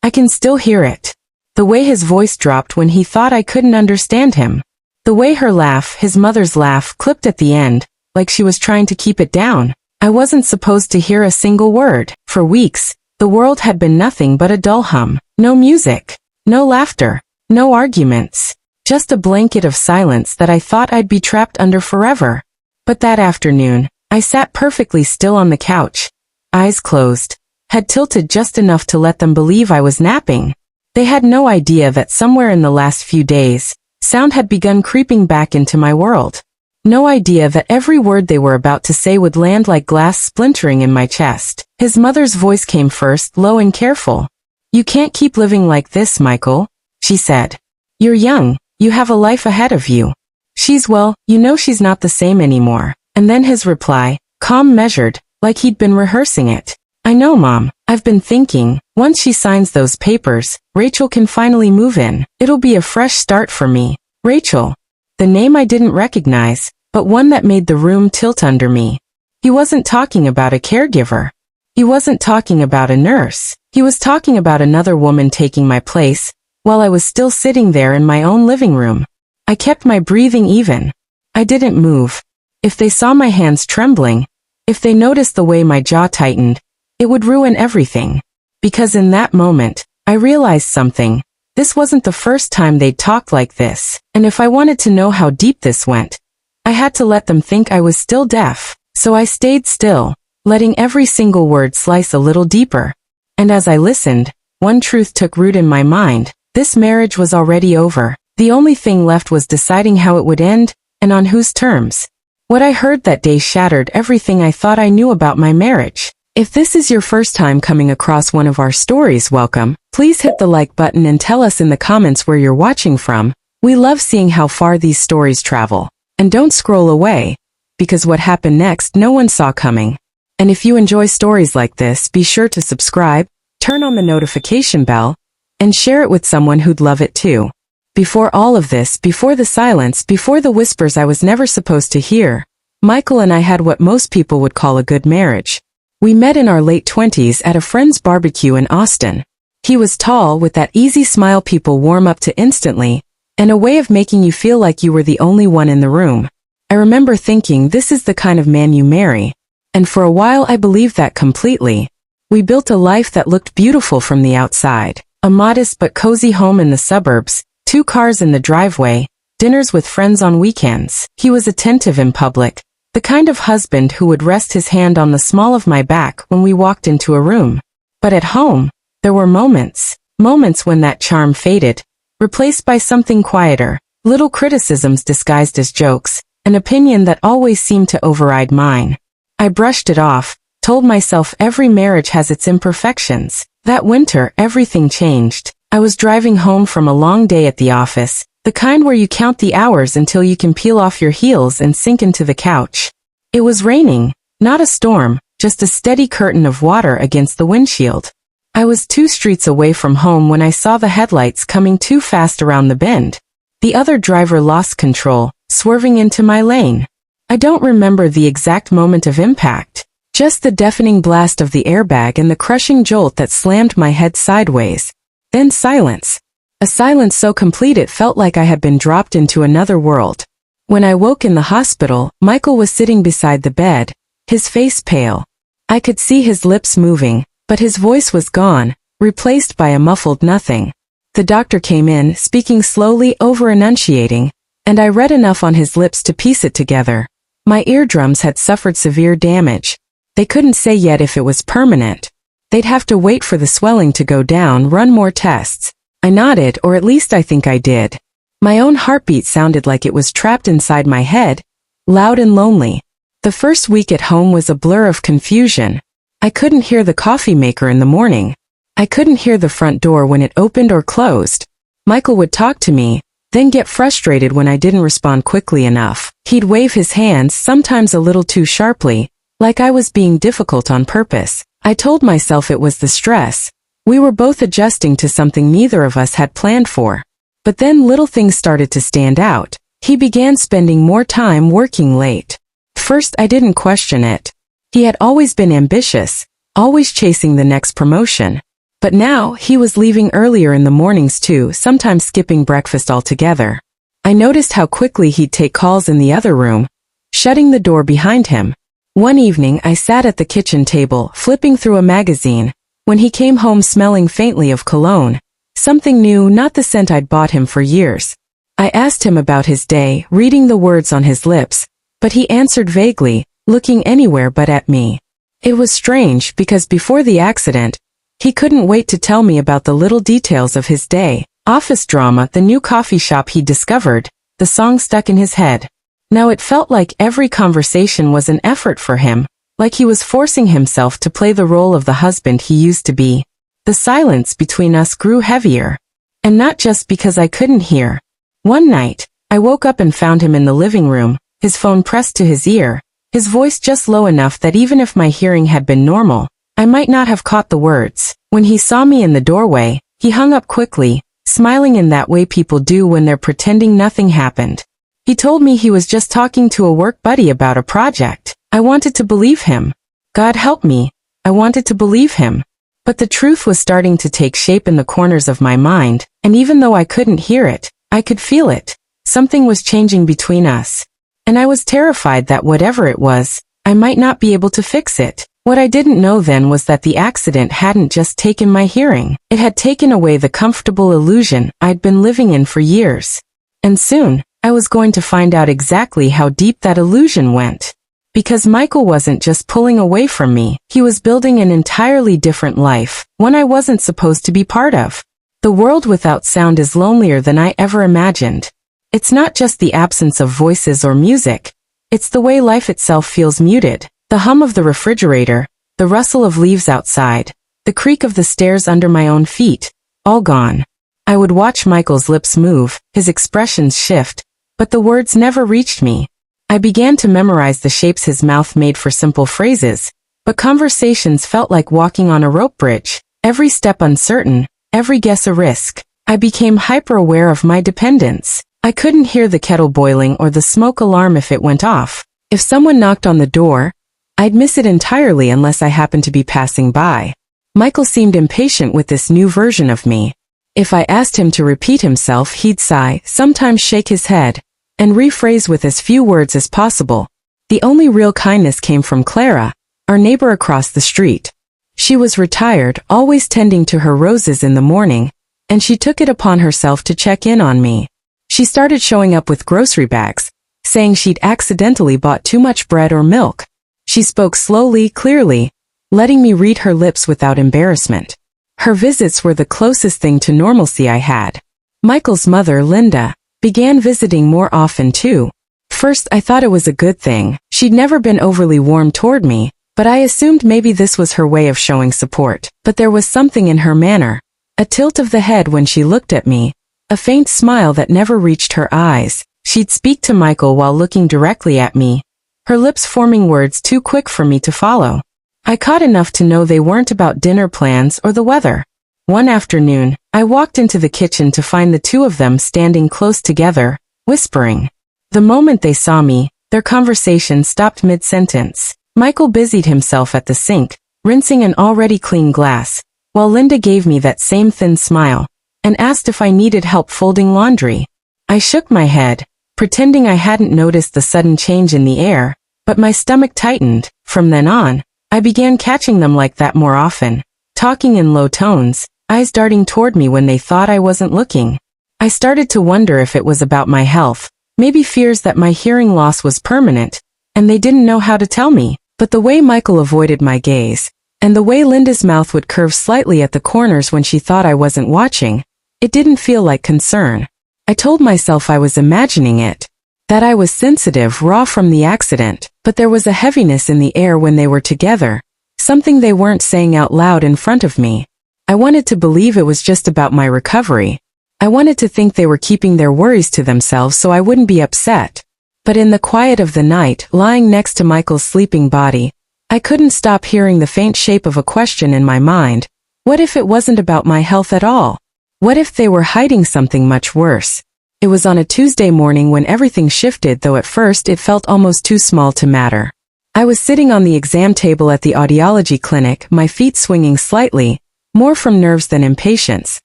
I can still hear it. The way his voice dropped when he thought I couldn't understand him. The way her laugh, his mother's laugh, clipped at the end, like she was trying to keep it down. I wasn't supposed to hear a single word. For weeks, the world had been nothing but a dull hum. No music. No laughter. No arguments. Just a blanket of silence that I thought I'd be trapped under forever. But that afternoon, I sat perfectly still on the couch, eyes closed, head tilted just enough to let them believe I was napping. They had no idea that somewhere in the last few days, sound had begun creeping back into my world. No idea that every word they were about to say would land like glass splintering in my chest. His mother's voice came first, low and careful. "You can't keep living like this, Michael," she said. "You're young, you have a life ahead of you. She's not the same anymore." And then his reply, calm, measured, like he'd been rehearsing it. "I know, Mom. I've been thinking, once she signs those papers, Rachel can finally move in. It'll be a fresh start for me." Rachel. The name I didn't recognize, but one that made the room tilt under me. He wasn't talking about a caregiver. He wasn't talking about a nurse. He was talking about another woman taking my place, while I was still sitting there in my own living room. I kept my breathing even. I didn't move. If they saw my hands trembling, if they noticed the way my jaw tightened, it would ruin everything. Because in that moment, I realized something. This wasn't the first time they'd talked like this, and if I wanted to know how deep this went, I had to let them think I was still deaf. So I stayed still, letting every single word slice a little deeper. And as I listened, one truth took root in my mind. This marriage was already over. The only thing left was deciding how it would end, and on whose terms. What I heard that day shattered everything I thought I knew about my marriage. If this is your first time coming across one of our stories, welcome. Please hit the like button and tell us in the comments where you're watching from. We love seeing how far these stories travel. And don't scroll away, because what happened next no one saw coming. And if you enjoy stories like this, be sure to subscribe, turn on the notification bell, and share it with someone who'd love it too. Before all of this, before the silence, before the whispers I was never supposed to hear, Michael and I had what most people would call a good marriage. We met in our late 20s at a friend's barbecue in Austin. He was tall, with that easy smile people warm up to instantly, and a way of making you feel like you were the only one in the room. I remember thinking, this is the kind of man you marry. And for a while I believed that completely. We built a life that looked beautiful from the outside. A modest but cozy home in the suburbs, 2 cars in the driveway, dinners with friends on weekends. He was attentive in public, the kind of husband who would rest his hand on the small of my back when we walked into a room. But at home, there were moments when that charm faded, replaced by something quieter, little criticisms disguised as jokes, an opinion that always seemed to override mine. I brushed it off, told myself every marriage has its imperfections. That winter, everything changed. I was driving home from a long day at the office, the kind where you count the hours until you can peel off your heels and sink into the couch. It was raining, not a storm, just a steady curtain of water against the windshield. I was 2 streets away from home when I saw the headlights coming too fast around the bend. The other driver lost control, swerving into my lane. I don't remember the exact moment of impact, just the deafening blast of the airbag and the crushing jolt that slammed my head sideways. Then silence. A silence so complete it felt like I had been dropped into another world. When I woke in the hospital, Michael was sitting beside the bed, his face pale. I could see his lips moving, but his voice was gone, replaced by a muffled nothing. The doctor came in, speaking slowly, over-enunciating, and I read enough on his lips to piece it together. My eardrums had suffered severe damage. They couldn't say yet if it was permanent. They'd have to wait for the swelling to go down, run more tests. I nodded, or at least I think I did. My own heartbeat sounded like it was trapped inside my head, loud and lonely. The first week at home was a blur of confusion. I couldn't hear the coffee maker in the morning. I couldn't hear the front door when it opened or closed. Michael would talk to me, then get frustrated when I didn't respond quickly enough. He'd wave his hands, sometimes a little too sharply, like I was being difficult on purpose. I told myself it was the stress. We were both adjusting to something neither of us had planned for. But then little things started to stand out. He began spending more time working late. First, I didn't question it. He had always been ambitious, always chasing the next promotion. But now, he was leaving earlier in the mornings too, sometimes skipping breakfast altogether. I noticed how quickly he'd take calls in the other room, shutting the door behind him. One evening I sat at the kitchen table, flipping through a magazine, when he came home smelling faintly of cologne. Something new, not the scent I'd bought him for years. I asked him about his day, reading the words on his lips, but he answered vaguely, looking anywhere but at me. It was strange because before the accident, he couldn't wait to tell me about the little details of his day. Office drama, the new coffee shop he discovered, the song stuck in his head. Now it felt like every conversation was an effort for him, like he was forcing himself to play the role of the husband he used to be. The silence between us grew heavier. And not just because I couldn't hear. One night, I woke up and found him in the living room, his phone pressed to his ear, his voice just low enough that even if my hearing had been normal, I might not have caught the words. When he saw me in the doorway, he hung up quickly, smiling in that way people do when they're pretending nothing happened. He told me he was just talking to a work buddy about a project. I wanted to believe him. God help me, I wanted to believe him. But the truth was starting to take shape in the corners of my mind, and even though I couldn't hear it, I could feel it. Something was changing between us. And I was terrified that whatever it was, I might not be able to fix it. What I didn't know then was that the accident hadn't just taken my hearing. It had taken away the comfortable illusion I'd been living in for years. And soon, I was going to find out exactly how deep that illusion went. Because Michael wasn't just pulling away from me, he was building an entirely different life, one I wasn't supposed to be part of. The world without sound is lonelier than I ever imagined. It's not just the absence of voices or music. It's the way life itself feels muted. The hum of the refrigerator, the rustle of leaves outside, the creak of the stairs under my own feet, all gone. I would watch Michael's lips move, his expressions shift, but the words never reached me. I began to memorize the shapes his mouth made for simple phrases, but conversations felt like walking on a rope bridge, every step uncertain, every guess a risk. I became hyper-aware of my dependence. I couldn't hear the kettle boiling or the smoke alarm if it went off. If someone knocked on the door, I'd miss it entirely unless I happened to be passing by. Michael seemed impatient with this new version of me. If I asked him to repeat himself, he'd sigh, sometimes shake his head, and rephrase with as few words as possible. The only real kindness came from Clara, our neighbor across the street. She was retired, always tending to her roses in the morning, and she took it upon herself to check in on me. She started showing up with grocery bags, saying she'd accidentally bought too much bread or milk. She spoke slowly, clearly, letting me read her lips without embarrassment. Her visits were the closest thing to normalcy I had. Michael's mother, Linda, began visiting more often too. First I thought it was a good thing. She'd never been overly warm toward me, but I assumed maybe this was her way of showing support. But there was something in her manner, a tilt of the head when she looked at me, a faint smile that never reached her eyes. She'd speak to Michael while looking directly at me, her lips forming words too quick for me to follow. I caught enough to know they weren't about dinner plans or the weather. One afternoon, I walked into the kitchen to find the two of them standing close together, whispering. The moment they saw me, their conversation stopped mid-sentence. Michael busied himself at the sink, rinsing an already clean glass, while Linda gave me that same thin smile, and asked if I needed help folding laundry. I shook my head, pretending I hadn't noticed the sudden change in the air, but my stomach tightened. From then on, I began catching them like that more often, talking in low tones, eyes darting toward me when they thought I wasn't looking. I started to wonder if it was about my health, maybe fears that my hearing loss was permanent, and they didn't know how to tell me. But the way Michael avoided my gaze, and the way Linda's mouth would curve slightly at the corners when she thought I wasn't watching, it didn't feel like concern. I told myself I was imagining it, that I was sensitive, raw from the accident, but there was a heaviness in the air when they were together, something they weren't saying out loud in front of me. I wanted to believe it was just about my recovery. I wanted to think they were keeping their worries to themselves so I wouldn't be upset. But in the quiet of the night, lying next to Michael's sleeping body, I couldn't stop hearing the faint shape of a question in my mind. What if it wasn't about my health at all? What if they were hiding something much worse? It was on a Tuesday morning when everything shifted, though at first it felt almost too small to matter. I was sitting on the exam table at the audiology clinic, my feet swinging slightly, More from nerves than impatience.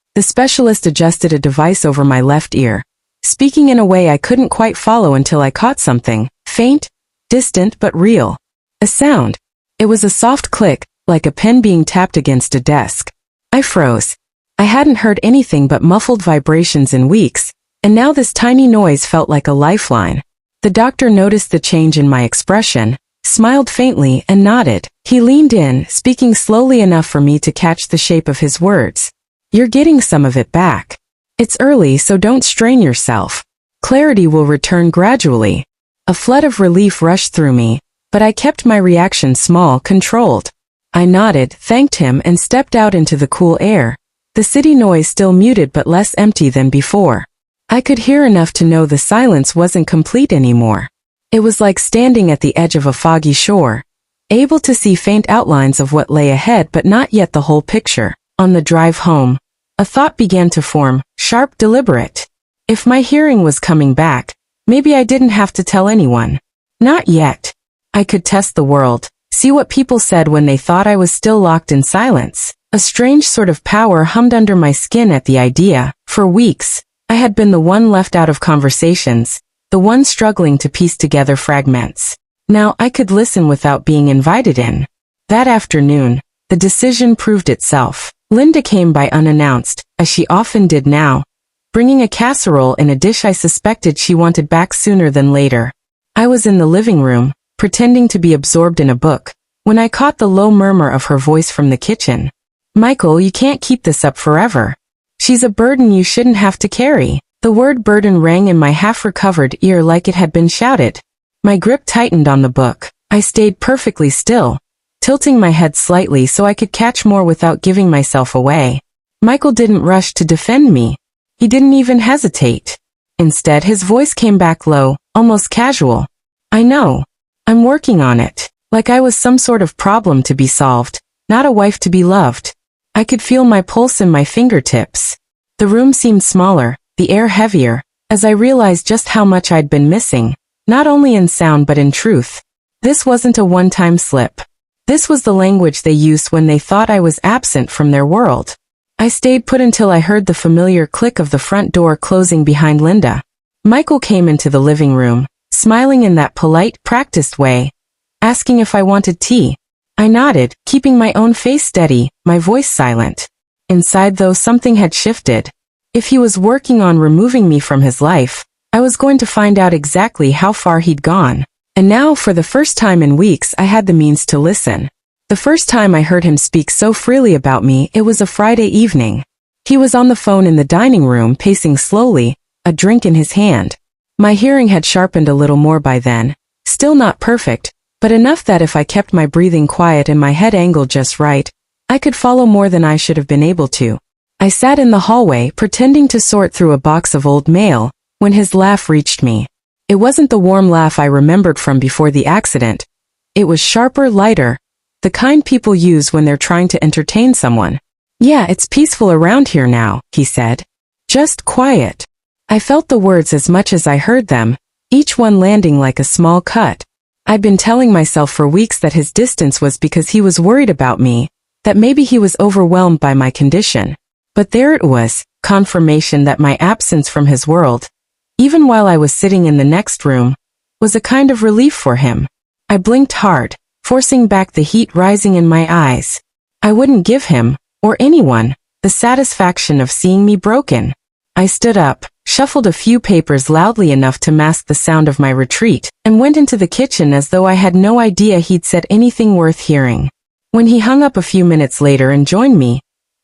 The specialist adjusted a device over my left ear, speaking in a way I couldn't quite follow until I caught something, faint, distant but real. A sound. It was a soft click, like a pen being tapped against a desk. I froze. I hadn't heard anything but muffled vibrations in weeks, and now this tiny noise felt like a lifeline. The doctor noticed the change in my expression, smiled faintly and nodded. He leaned in, speaking slowly enough for me to catch the shape of his words. "You're getting some of it back. It's early, so don't strain yourself. Clarity will return gradually." A flood of relief rushed through me, but I kept my reaction small, controlled. I nodded, thanked him, and stepped out into the cool air. The city noise still muted but less empty than before. I could hear enough to know the silence wasn't complete anymore. It was like standing at the edge of a foggy shore, able to see faint outlines of what lay ahead but not yet the whole picture. On the drive home, a thought began to form, sharp, deliberate. If my hearing was coming back, maybe I didn't have to tell anyone. Not yet. I could test the world, see what people said when they thought I was still locked in silence. A strange sort of power hummed under my skin at the idea. For weeks, I had been the one left out of conversations, the one struggling to piece together fragments. Now I could listen without being invited in. That afternoon, the decision proved itself. Linda came by unannounced, as she often did now, bringing a casserole in a dish I suspected she wanted back sooner than later. I was in the living room, pretending to be absorbed in a book, when I caught the low murmur of her voice from the kitchen. "Michael, you can't keep this up forever. She's a burden you shouldn't have to carry." The word burden rang in my half-recovered ear like it had been shouted. My grip tightened on the book. I stayed perfectly still, tilting my head slightly so I could catch more without giving myself away. Michael didn't rush to defend me. He didn't even hesitate. Instead, his voice came back low, almost casual. "I know. I'm working on it." Like I was some sort of problem to be solved, not a wife to be loved. I could feel my pulse in my fingertips. The room seemed smaller, the air heavier, as I realized just how much I'd been missing, not only in sound but in truth. This wasn't a one-time slip. This was the language they used when they thought I was absent from their world. I stayed put until I heard the familiar click of the front door closing behind Linda. Michael came into the living room, smiling in that polite, practiced way, asking if I wanted tea. I nodded, keeping my own face steady, my voice silent. Inside, though, something had shifted. If he was working on removing me from his life, I was going to find out exactly how far he'd gone. And now, for the first time in weeks, I had the means to listen. The first time I heard him speak so freely about me, it was a Friday evening. He was on the phone in the dining room, pacing slowly, a drink in his hand. My hearing had sharpened a little more by then, still not perfect, but enough that if I kept my breathing quiet and my head angled just right, I could follow more than I should have been able to. I sat in the hallway, pretending to sort through a box of old mail, when his laugh reached me. It wasn't the warm laugh I remembered from before the accident. It was sharper, lighter, the kind people use when they're trying to entertain someone. "Yeah, it's peaceful around here now," he said. "Just quiet." I felt the words as much as I heard them, each one landing like a small cut. I'd been telling myself for weeks that his distance was because he was worried about me, that maybe he was overwhelmed by my condition. But there it was, confirmation that my absence from his world, even while I was sitting in the next room, was a kind of relief for him. I blinked hard, forcing back the heat rising in my eyes. I wouldn't give him, or anyone, the satisfaction of seeing me broken. I stood up, shuffled a few papers loudly enough to mask the sound of my retreat, and went into the kitchen as though I had no idea he'd said anything worth hearing. When he hung up a few minutes later and joined me,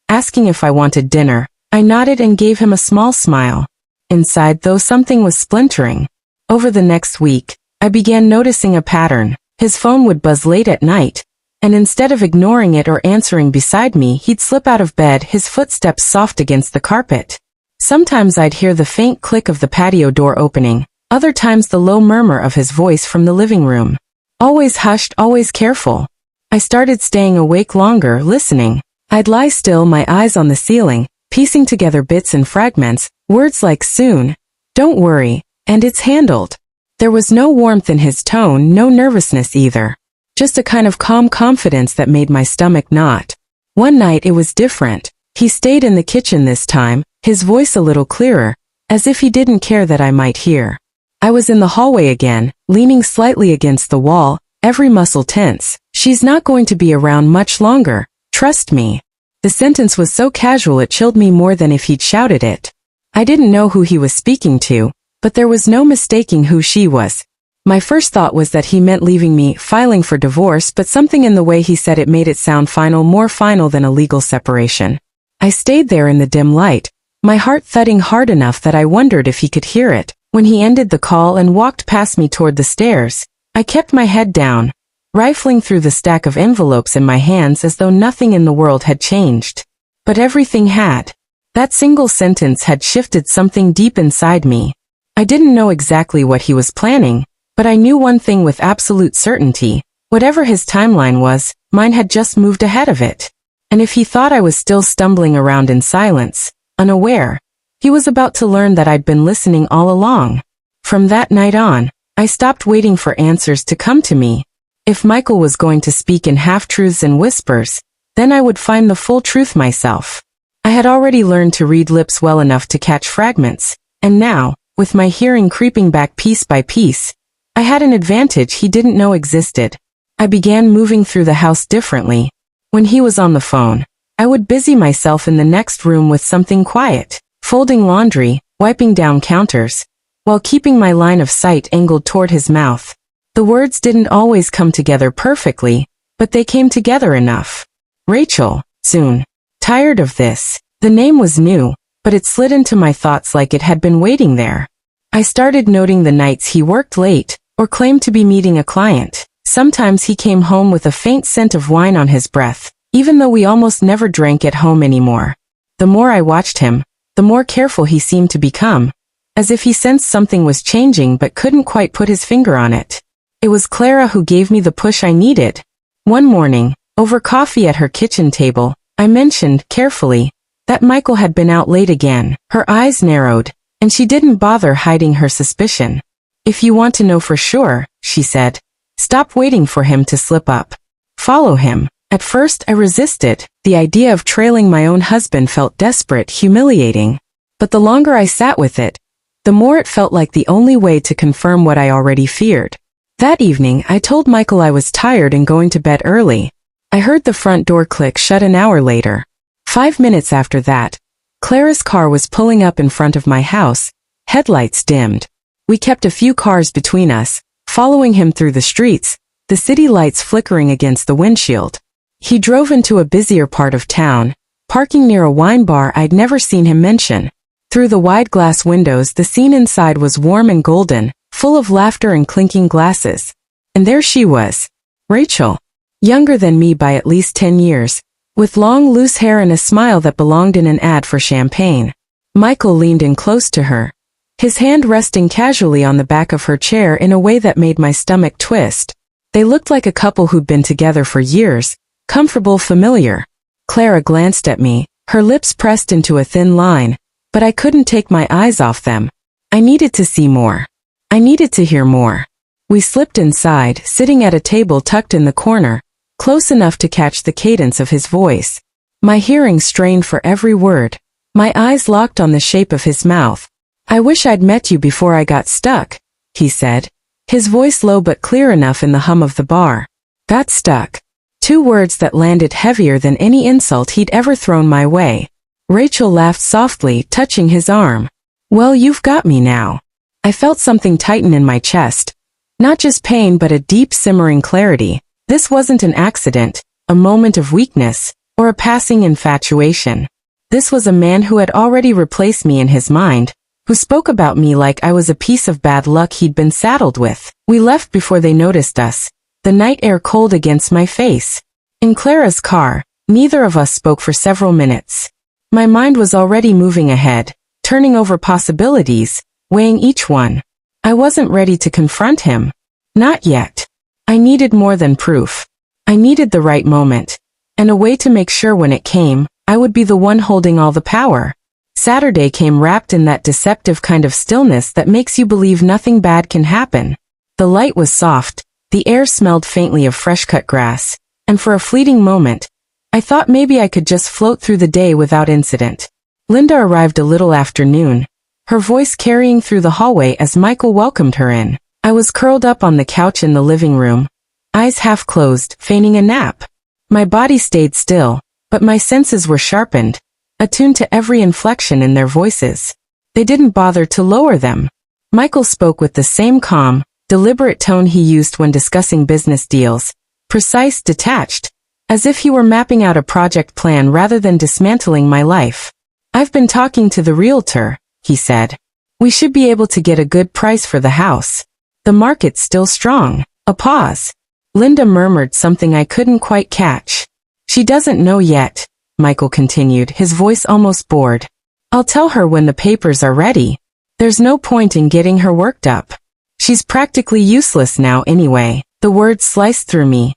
asking if I wanted dinner, I nodded and gave him a small smile. Inside, though, something was splintering. Over the next week, I began noticing a pattern. His phone would buzz late at night, and instead of ignoring it or answering beside me, he'd slip out of bed, his footsteps soft against the carpet. Sometimes I'd hear the faint click of the patio door opening, other times the low murmur of his voice from the living room. Always hushed, always careful. I started staying awake longer, listening. I'd lie still, my eyes on the ceiling, piecing together bits and fragments, words like soon, don't worry, and it's handled. There was no warmth in his tone, no nervousness either. Just a kind of calm confidence that made my stomach knot. One night it was different. He stayed in the kitchen this time, his voice a little clearer, as if he didn't care that I might hear. I was in the hallway again, leaning slightly against the wall, every muscle tense. She's not going to be around much longer, trust me. The sentence was so casual it chilled me more than if he'd shouted it. I didn't know who he was speaking to, but there was no mistaking who she was. My first thought was that he meant leaving me, filing for divorce, but something in the way he said it made it sound final, more final than a legal separation. I stayed there in the dim light, my heart thudding hard enough that I wondered if he could hear it. When he ended the call and walked past me toward the stairs, I kept my head down, rifling through the stack of envelopes in my hands as though nothing in the world had changed. But everything had. That single sentence had shifted something deep inside me. I didn't know exactly what he was planning, but I knew one thing with absolute certainty. Whatever his timeline was, mine had just moved ahead of it. And if he thought I was still stumbling around in silence, unaware, he was about to learn that I'd been listening all along. From that night on, I stopped waiting for answers to come to me. If Michael was going to speak in half-truths and whispers, then I would find the full truth myself. I had already learned to read lips well enough to catch fragments, and now, with my hearing creeping back piece by piece, I had an advantage he didn't know existed. I began moving through the house differently. When he was on the phone, I would busy myself in the next room with something quiet, folding laundry, wiping down counters, while keeping my line of sight angled toward his mouth. The words didn't always come together perfectly, but they came together enough. Rachel, soon. Tired of this. The name was new, but it slid into my thoughts like it had been waiting there. I started noting the nights he worked late, or claimed to be meeting a client. Sometimes he came home with a faint scent of wine on his breath, even though we almost never drank at home anymore. The more I watched him, the more careful he seemed to become, as if he sensed something was changing but couldn't quite put his finger on it. It was Clara who gave me the push I needed. One morning, over coffee at her kitchen table, I mentioned, carefully, that Michael had been out late again. Her eyes narrowed, and she didn't bother hiding her suspicion. "If you want to know for sure," she said, "stop waiting for him to slip up. Follow him." At first I resisted. The idea of trailing my own husband felt desperate, humiliating. But the longer I sat with it, the more it felt like the only way to confirm what I already feared. That evening I told Michael I was tired and going to bed early. I heard the front door click shut an hour later. 5 minutes after that, Clara's car was pulling up in front of my house, headlights dimmed. We kept a few cars between us, following him through the streets, the city lights flickering against the windshield. He drove into a busier part of town, parking near a wine bar I'd never seen him mention. Through the wide glass windows the scene inside was warm and golden, full of laughter and clinking glasses. And there she was, Rachel, younger than me by at least 10 years, with long loose hair and a smile that belonged in an ad for champagne. Michael leaned in close to her, his hand resting casually on the back of her chair in a way that made my stomach twist. They looked like a couple who'd been together for years, comfortable, familiar. Clara glanced at me, her lips pressed into a thin line, but I couldn't take my eyes off them. I needed to see more. I needed to hear more. We slipped inside, sitting at a table tucked in the corner, close enough to catch the cadence of his voice. My hearing strained for every word. My eyes locked on the shape of his mouth. "I wish I'd met you before I got stuck," he said, his voice low but clear enough in the hum of the bar. Got stuck. 2 words that landed heavier than any insult he'd ever thrown my way. Rachel laughed softly, touching his arm. "Well, you've got me now." I felt something tighten in my chest. Not just pain but a deep simmering clarity. This wasn't an accident, a moment of weakness, or a passing infatuation. This was a man who had already replaced me in his mind, who spoke about me like I was a piece of bad luck he'd been saddled with. We left before they noticed us, the night air cold against my face. In Clara's car, neither of us spoke for several minutes. My mind was already moving ahead, turning over possibilities, weighing each one. I wasn't ready to confront him. Not yet. I needed more than proof. I needed the right moment, and a way to make sure when it came, I would be the one holding all the power. Saturday came wrapped in that deceptive kind of stillness that makes you believe nothing bad can happen. The light was soft, the air smelled faintly of fresh-cut grass, and for a fleeting moment, I thought maybe I could just float through the day without incident. Linda arrived a little after noon, her voice carrying through the hallway as Michael welcomed her in. I was curled up on the couch in the living room, eyes half closed, feigning a nap. My body stayed still, but my senses were sharpened, attuned to every inflection in their voices. They didn't bother to lower them. Michael spoke with the same calm, deliberate tone he used when discussing business deals, precise, detached, as if he were mapping out a project plan rather than dismantling my life. I've been talking to the realtor, he said. We should be able to get a good price for the house. The market's still strong. A pause. Linda murmured something I couldn't quite catch. She doesn't know yet, Michael continued, his voice almost bored. I'll tell her when the papers are ready. There's no point in getting her worked up. She's practically useless now anyway. The words sliced through me,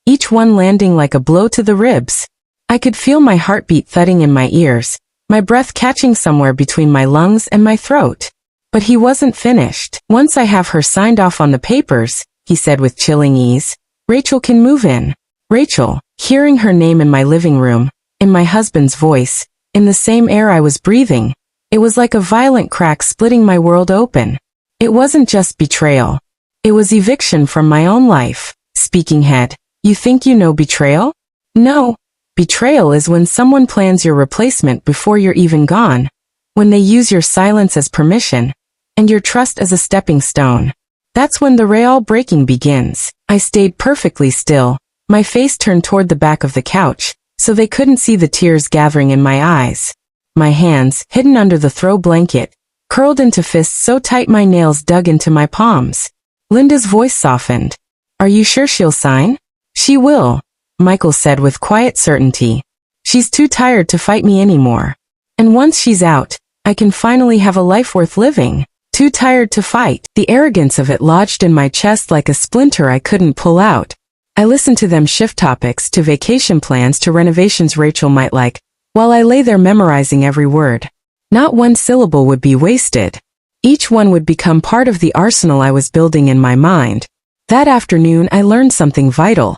each one landing like a blow to the ribs. I could feel my heartbeat thudding in my ears, my breath catching somewhere between my lungs and my throat. But he wasn't finished. Once I have her signed off on the papers, he said with chilling ease, Rachel can move in. Rachel, hearing her name in my living room, in my husband's voice, in the same air I was breathing, it was like a violent crack splitting my world open. It wasn't just betrayal. It was eviction from my own life. Speaking head, you think you know betrayal? No. Betrayal is when someone plans your replacement before you're even gone, when they use your silence as permission, and your trust as a stepping stone. That's when the real breaking begins. I stayed perfectly still, my face turned toward the back of the couch, so they couldn't see the tears gathering in my eyes. My hands, hidden under the throw blanket, curled into fists so tight my nails dug into my palms. Linda's voice softened. Are you sure she'll sign? She will, Michael said with quiet certainty. She's too tired to fight me anymore. And once she's out, I can finally have a life worth living. Too tired to fight. The arrogance of it lodged in my chest like a splinter I couldn't pull out. I listened to them shift topics to vacation plans to renovations Rachel might like, while I lay there memorizing every word. Not one syllable would be wasted. Each one would become part of the arsenal I was building in my mind. That afternoon I learned something vital.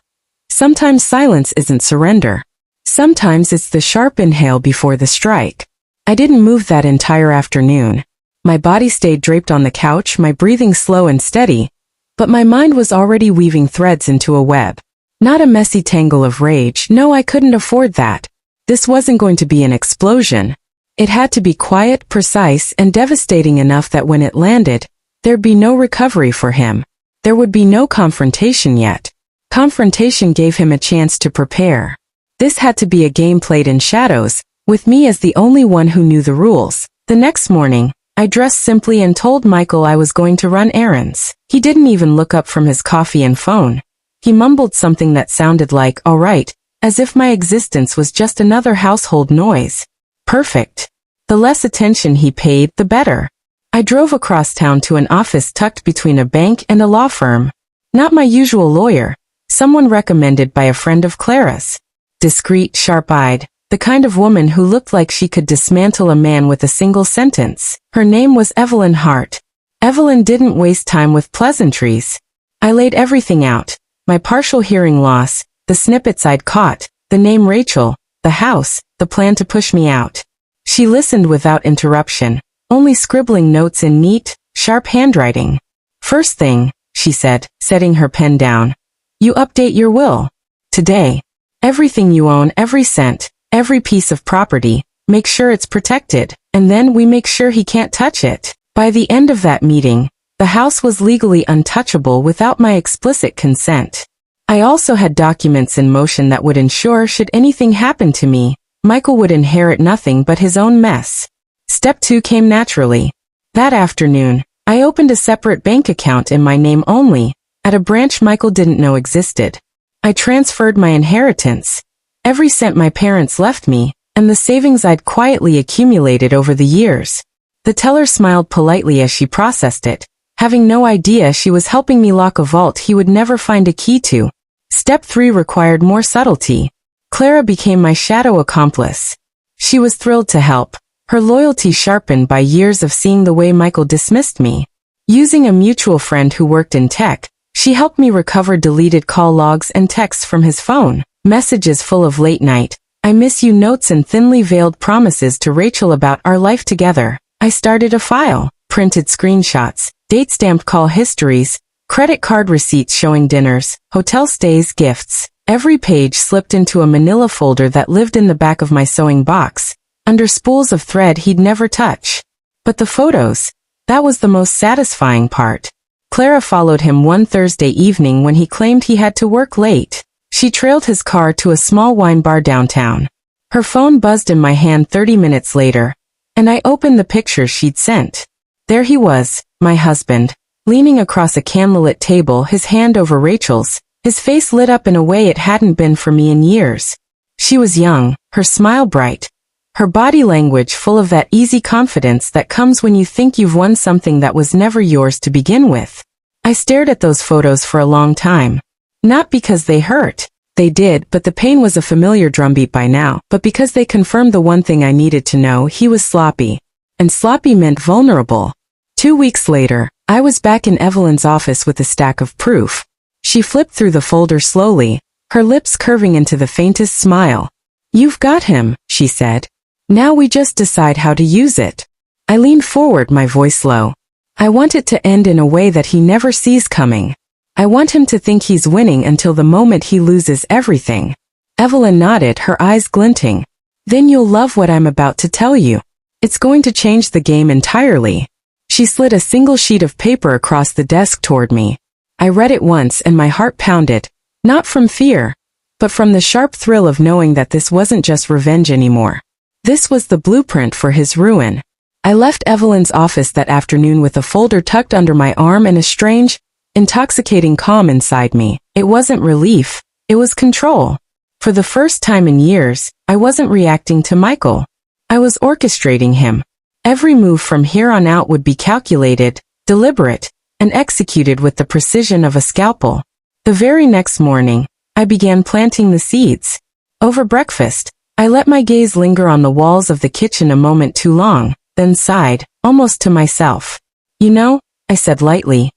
Sometimes silence isn't surrender. Sometimes it's the sharp inhale before the strike. I didn't move that entire afternoon. My body stayed draped on the couch, my breathing slow and steady, but my mind was already weaving threads into a web. Not a messy tangle of rage, no, I couldn't afford that. This wasn't going to be an explosion. It had to be quiet, precise, and devastating enough that when it landed, there'd be no recovery for him. There would be no confrontation yet. Confrontation gave him a chance to prepare. This had to be a game played in shadows, with me as the only one who knew the rules. The next morning, I dressed simply and told Michael I was going to run errands. He didn't even look up from his coffee and phone. He mumbled something that sounded like, all right, as if my existence was just another household noise. Perfect. The less attention he paid, the better. I drove across town to an office tucked between a bank and a law firm. Not my usual lawyer, someone recommended by a friend of Clara's. Discreet, sharp-eyed, the kind of woman who looked like she could dismantle a man with a single sentence. Her name was Evelyn Hart. Evelyn didn't waste time with pleasantries. I laid everything out, my partial hearing loss, the snippets I'd caught, the name Rachel, the house, the plan to push me out. She listened without interruption, only scribbling notes in neat, sharp handwriting. First thing, she said, setting her pen down. You update your will. Today. Everything you own, every cent, every piece of property, make sure it's protected, and then we make sure he can't touch it. By the end of that meeting, the house was legally untouchable without my explicit consent. I also had documents in motion that would ensure should anything happen to me, Michael would inherit nothing but his own mess. Step 2 came naturally. That afternoon, I opened a separate bank account in my name only, at a branch Michael didn't know existed. I transferred my inheritance, every cent my parents left me, and the savings I'd quietly accumulated over the years. The teller smiled politely as she processed it, having no idea she was helping me lock a vault he would never find a key to. Step 3 required more subtlety. Clara became my shadow accomplice. She was thrilled to help, her loyalty sharpened by years of seeing the way Michael dismissed me. Using a mutual friend who worked in tech, she helped me recover deleted call logs and texts from his phone. Messages full of late night, I miss you notes and thinly veiled promises to Rachel about our life together. I started a file, printed screenshots, date-stamped call histories, credit card receipts showing dinners, hotel stays, gifts. Every page slipped into a manila folder that lived in the back of my sewing box, under spools of thread he'd never touch. But the photos, that was the most satisfying part. Clara followed him one Thursday evening when he claimed he had to work late. She trailed his car to a small wine bar downtown. Her phone buzzed in my hand 30 minutes later, and I opened the picture she'd sent. There he was, my husband, leaning across a candlelit table, his hand over Rachel's, his face lit up in a way it hadn't been for me in years. She was young, her smile bright, her body language full of that easy confidence that comes when you think you've won something that was never yours to begin with. I stared at those photos for a long time. Not because they hurt. They did, but the pain was a familiar drumbeat by now, but because they confirmed the one thing I needed to know: he was sloppy. And sloppy meant vulnerable. 2 weeks later, I was back in Evelyn's office with a stack of proof. She flipped through the folder slowly, her lips curving into the faintest smile. "You've got him," she said. "Now we just decide how to use it." I leaned forward, my voice low. I want it to end in a way that he never sees coming. I want him to think he's winning until the moment he loses everything. Evelyn nodded, her eyes glinting. "Then you'll love what I'm about to tell you. It's going to change the game entirely." She slid a single sheet of paper across the desk toward me. I read it once and my heart pounded, not from fear, but from the sharp thrill of knowing that this wasn't just revenge anymore. This was the blueprint for his ruin. I left Evelyn's office that afternoon with a folder tucked under my arm and a strange, intoxicating calm inside me. It wasn't relief, it was control. For the first time in years, I wasn't reacting to Michael. I was orchestrating him. Every move from here on out would be calculated, deliberate, and executed with the precision of a scalpel. The very next morning, I began planting the seeds. Over breakfast, I let my gaze linger on the walls of the kitchen a moment too long, then sighed, almost to myself. "You know," I said lightly,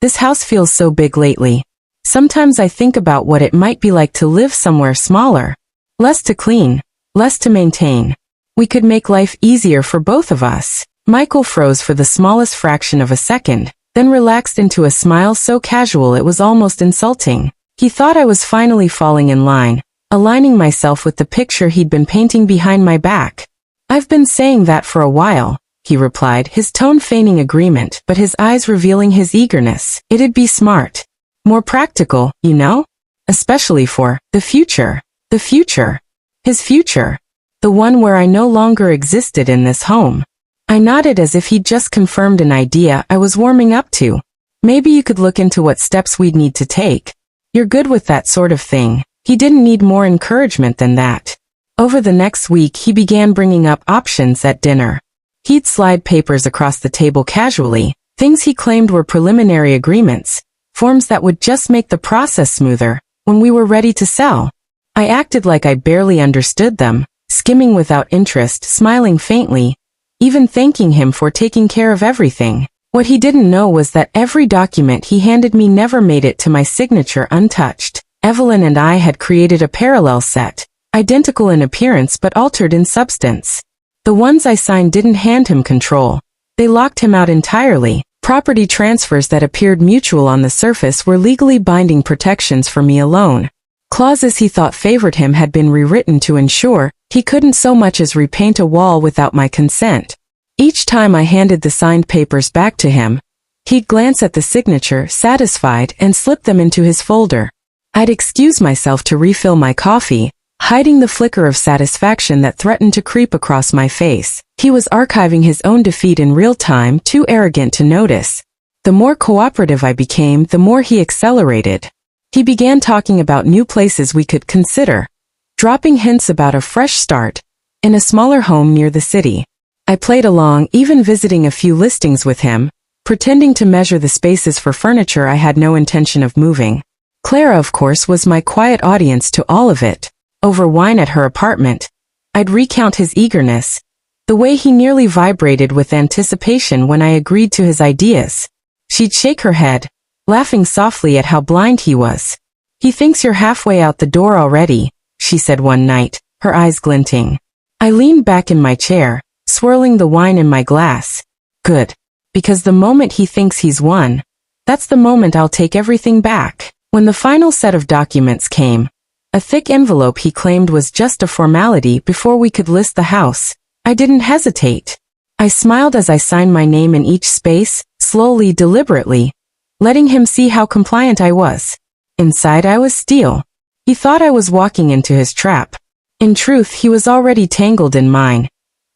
"this house feels so big lately. Sometimes I think about what it might be like to live somewhere smaller. Less to clean, less to maintain. We could make life easier for both of us." Michael froze for the smallest fraction of a second, then relaxed into a smile so casual it was almost insulting. He thought I was finally falling in line, aligning myself with the picture he'd been painting behind my back. "I've been saying that for a while," he replied, his tone feigning agreement but his eyes revealing his eagerness. "It'd be smart. More practical, you know? Especially for the future. The future. His future. The one where I no longer existed in this home." I nodded as if he'd just confirmed an idea I was warming up to. "Maybe you could look into what steps we'd need to take. You're good with that sort of thing." He didn't need more encouragement than that. Over the next week he began bringing up options at dinner. He'd slide papers across the table casually, things he claimed were preliminary agreements, forms that would just make the process smoother when we were ready to sell. I acted like I barely understood them, skimming without interest, smiling faintly, even thanking him for taking care of everything. What he didn't know was that every document he handed me never made it to my signature untouched. Evelyn and I had created a parallel set, identical in appearance but altered in substance. The ones I signed didn't hand him control. They locked him out entirely. Property transfers that appeared mutual on the surface were legally binding protections for me alone. Clauses he thought favored him had been rewritten to ensure he couldn't so much as repaint a wall without my consent. Each time I handed the signed papers back to him, he'd glance at the signature, satisfied, and slip them into his folder. I'd excuse myself to refill my coffee, hiding the flicker of satisfaction that threatened to creep across my face. He was archiving his own defeat in real time, too arrogant to notice. The more cooperative I became, the more he accelerated. He began talking about new places we could consider, dropping hints about a fresh start in a smaller home near the city. I played along, even visiting a few listings with him, pretending to measure the spaces for furniture I had no intention of moving. Clara, of course, was my quiet audience to all of it. Over wine at her apartment, I'd recount his eagerness, the way he nearly vibrated with anticipation when I agreed to his ideas. She'd shake her head, laughing softly at how blind he was. He thinks you're halfway out the door already, she said one night, her eyes glinting. I leaned back in my chair, swirling the wine in my glass. Good. Because the moment he thinks he's won, that's the moment I'll take everything back. When the final set of documents came, a thick envelope he claimed was just a formality before we could list the house, I didn't hesitate. I smiled as I signed my name in each space, slowly, deliberately, letting him see how compliant I was. Inside I was steel. He thought I was walking into his trap. In truth, he was already tangled in mine,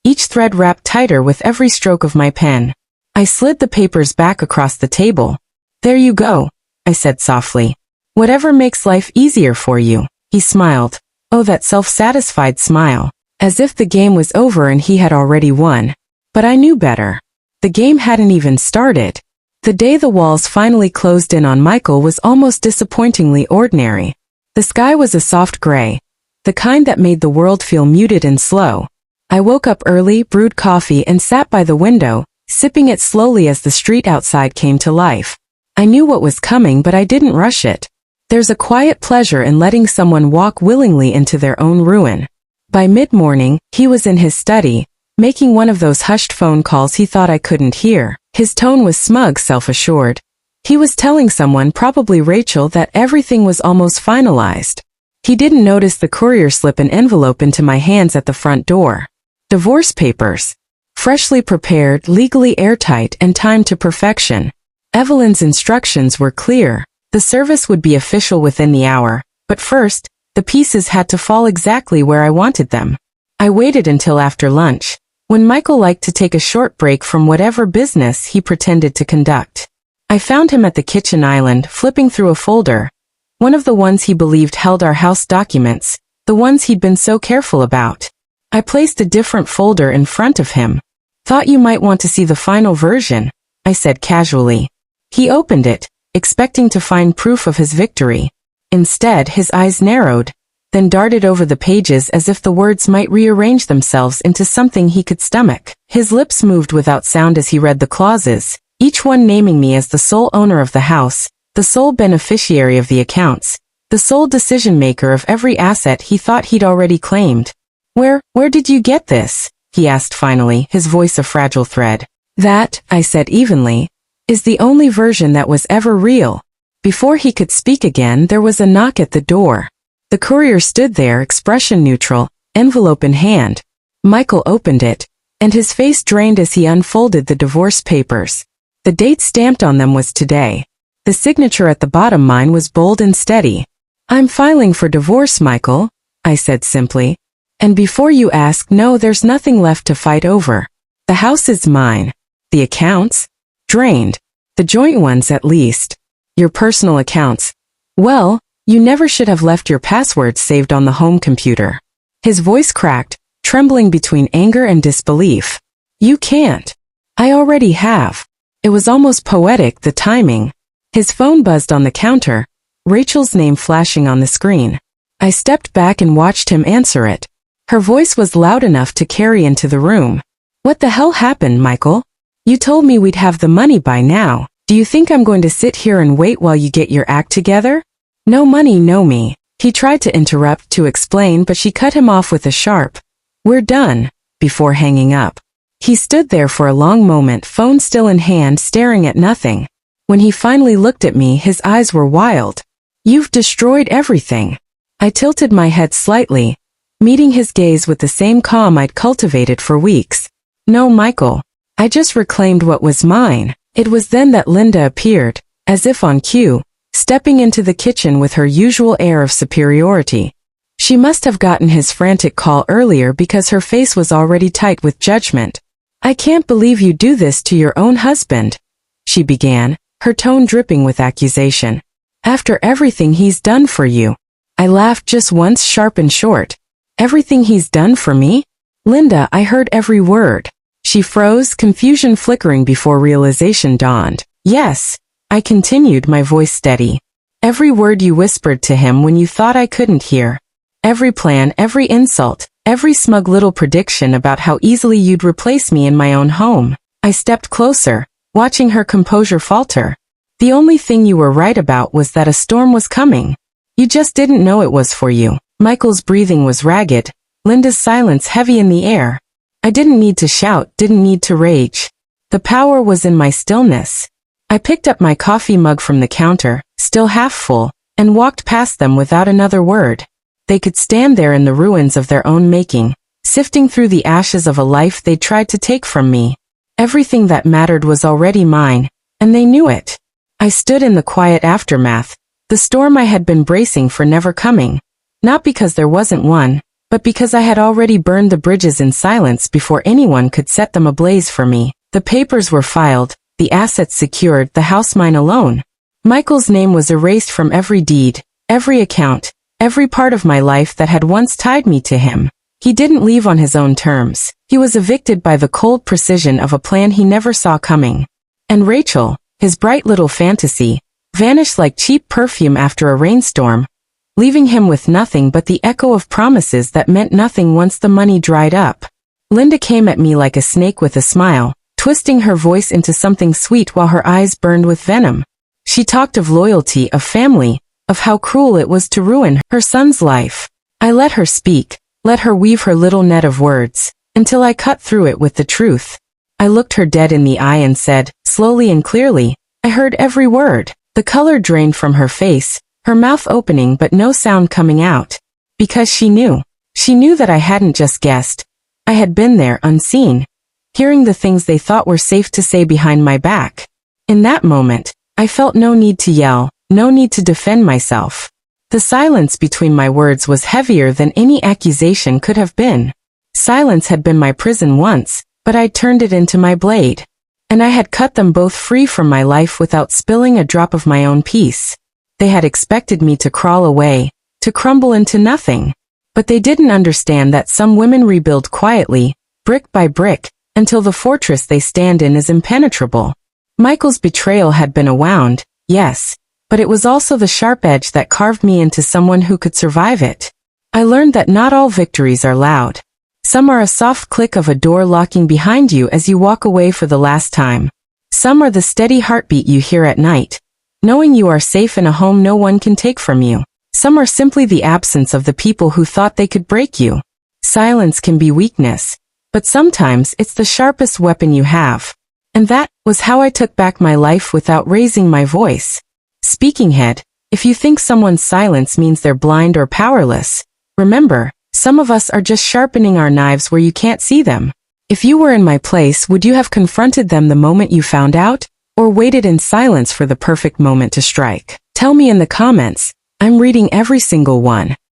each thread wrapped tighter with every stroke of my pen. I slid the papers back across the table. There you go, I said softly. Whatever makes life easier for you. He smiled. Oh, that self-satisfied smile. As if the game was over and he had already won. But I knew better. The game hadn't even started. The day the walls finally closed in on Michael was almost disappointingly ordinary. The sky was a soft gray, the kind that made the world feel muted and slow. I woke up early, brewed coffee, and sat by the window, sipping it slowly as the street outside came to life. I knew what was coming, but I didn't rush it. There's a quiet pleasure in letting someone walk willingly into their own ruin. By mid-morning, he was in his study, making one of those hushed phone calls he thought I couldn't hear. His tone was smug, self-assured. He was telling someone, probably Rachel, that everything was almost finalized. He didn't notice the courier slip an envelope into my hands at the front door. Divorce papers. Freshly prepared, legally airtight, and timed to perfection. Evelyn's instructions were clear. The service would be official within the hour, but first, the pieces had to fall exactly where I wanted them. I waited until after lunch, when Michael liked to take a short break from whatever business he pretended to conduct. I found him at the kitchen island, flipping through a folder, one of the ones he believed held our house documents, the ones he'd been so careful about. I placed a different folder in front of him. Thought you might want to see the final version, I said casually. He opened it, expecting to find proof of his victory. Instead, his eyes narrowed, then darted over the pages as if the words might rearrange themselves into something he could stomach. His lips moved without sound as he read the clauses, each one naming me as the sole owner of the house, the sole beneficiary of the accounts, the sole decision-maker of every asset he thought he'd already claimed. Where did you get this? He asked finally, his voice a fragile thread. That, I said evenly, is the only version that was ever real. Before he could speak again, there was a knock at the door. The courier stood there, expression neutral, envelope in hand. Michael opened it, and his face drained as he unfolded the divorce papers. The date stamped on them was today. The signature at the bottom, mine, was bold and steady. I'm filing for divorce, Michael, I said simply. And before you ask, no, there's nothing left to fight over. The house is mine. The accounts? Drained. The joint ones, at least. Your personal accounts. Well, you never should have left your passwords saved on the home computer. His voice cracked, trembling between anger and disbelief. You can't. I already have. It was almost poetic, the timing. His phone buzzed on the counter, Rachel's name flashing on the screen. I stepped back and watched him answer it. Her voice was loud enough to carry into the room. What the hell happened, Michael? You told me we'd have the money by now. Do you think I'm going to sit here and wait while you get your act together? No money, no me. He tried to interrupt, to explain, but she cut him off with a sharp, "We're done," before hanging up. He stood there for a long moment, phone still in hand, staring at nothing. When he finally looked at me, his eyes were wild. You've destroyed everything. I tilted my head slightly, meeting his gaze with the same calm I'd cultivated for weeks. No, Michael. I just reclaimed what was mine. It was then that Linda appeared, as if on cue, stepping into the kitchen with her usual air of superiority. She must have gotten his frantic call earlier because her face was already tight with judgment. I can't believe you do this to your own husband, she began, her tone dripping with accusation. After everything he's done for you. I laughed just once, sharp and short. Everything he's done for me? Linda, I heard every word. She froze, confusion flickering before realization dawned. Yes, I continued, my voice steady. Every word you whispered to him when you thought I couldn't hear. Every plan, every insult, every smug little prediction about how easily you'd replace me in my own home. I stepped closer, watching her composure falter. The only thing you were right about was that a storm was coming. You just didn't know it was for you. Michael's breathing was ragged, Linda's silence heavy in the air. I didn't need to shout, didn't need to rage. The power was in my stillness. I picked up my coffee mug from the counter, still half full, and walked past them without another word. They could stand there in the ruins of their own making, sifting through the ashes of a life they tried to take from me. Everything that mattered was already mine, and they knew it. I stood in the quiet aftermath, the storm I had been bracing for never coming. Not because there wasn't one, but because I had already burned the bridges in silence before anyone could set them ablaze for me. The papers were filed, the assets secured, the house mine alone. Michael's name was erased from every deed, every account, every part of my life that had once tied me to him. He didn't leave on his own terms. He was evicted by the cold precision of a plan he never saw coming. And Rachel, his bright little fantasy, vanished like cheap perfume after a rainstorm, leaving him with nothing but the echo of promises that meant nothing once the money dried up. Linda came at me like a snake with a smile, twisting her voice into something sweet while her eyes burned with venom. She talked of loyalty, of family, of how cruel it was to ruin her son's life. I let her speak, let her weave her little net of words, until I cut through it with the truth. I looked her dead in the eye and said, slowly and clearly, I heard every word. The color drained from her face, her mouth opening but no sound coming out. Because she knew. She knew that I hadn't just guessed. I had been there, unseen, hearing the things they thought were safe to say behind my back. In that moment, I felt no need to yell, no need to defend myself. The silence between my words was heavier than any accusation could have been. Silence had been my prison once, but I'd turned it into my blade. And I had cut them both free from my life without spilling a drop of my own peace. They had expected me to crawl away, to crumble into nothing. But they didn't understand that some women rebuild quietly, brick by brick, until the fortress they stand in is impenetrable. Michael's betrayal had been a wound, yes, but it was also the sharp edge that carved me into someone who could survive it. I learned that not all victories are loud. Some are a soft click of a door locking behind you as you walk away for the last time. Some are the steady heartbeat you hear at night, knowing you are safe in a home no one can take from you. Some are simply the absence of the people who thought they could break you. Silence can be weakness, but sometimes it's the sharpest weapon you have. And that was how I took back my life without raising my voice. Speaking head, if you think someone's silence means they're blind or powerless, remember, some of us are just sharpening our knives where you can't see them. If you were in my place, would you have confronted them the moment you found out, or waited in silence for the perfect moment to strike? Tell me in the comments. I'm reading every single one.